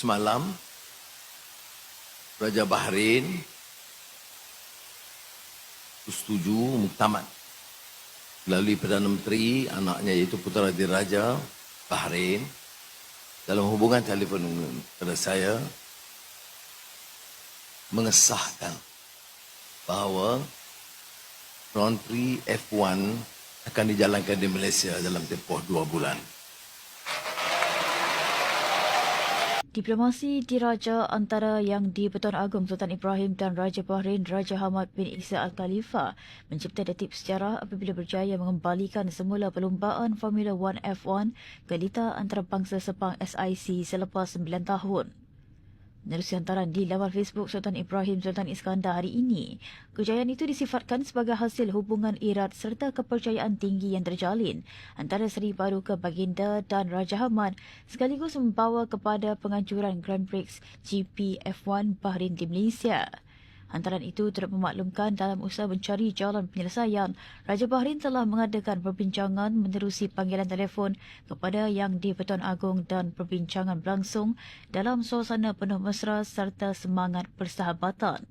semalam Raja Bahrain setuju muktamad melalui Perdana Menteri anaknya iaitu Putera Diraja Bahrain dalam hubungan telefon kepada saya mengesahkan bahawa Grand Prix F1 akan dijalankan di Malaysia dalam tempoh 2 bulan. Diplomasi diraja antara Yang di-Pertuan Agong Sultan Ibrahim dan Raja Bahrain Raja Hamad bin Isa Al Khalifa mencipta detik sejarah apabila berjaya mengembalikan semula perlumbaan Formula 1 F1 ke litar antarabangsa Sepang SIC selepas 9 tahun. Menerusi hantaran di laman Facebook Sultan Ibrahim Sultan Iskandar hari ini, kejayaan itu disifatkan sebagai hasil hubungan erat serta kepercayaan tinggi yang terjalin antara Seri Paduka Baginda dan Raja Hamad sekaligus membawa kepada penganjuran Grand Prix GP F1 Bahrain di Malaysia. Hantaran itu turut memaklumkan dalam usaha mencari jalan penyelesaian, Raja Bahrain telah mengadakan perbincangan menerusi panggilan telefon kepada Yang di-Pertuan Agong dan perbincangan berlangsung dalam suasana penuh mesra serta semangat persahabatan.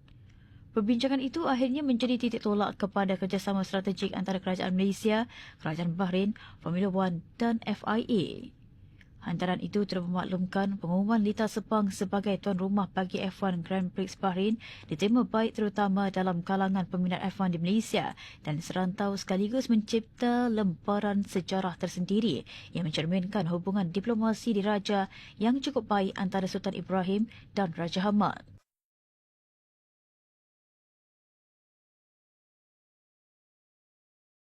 Perbincangan itu akhirnya menjadi titik tolak kepada kerjasama strategik antara Kerajaan Malaysia, Kerajaan Bahrain, Formula 1 dan FIA. Hantaran itu turut memaklumkan pengumuman litar Sepang sebagai tuan rumah bagi F1 Grand Prix Bahrain diterima baik terutama dalam kalangan peminat F1 di Malaysia dan serantau sekaligus mencipta lembaran sejarah tersendiri yang mencerminkan hubungan diplomasi diraja yang cukup baik antara Sultan Ibrahim dan Raja Hamad.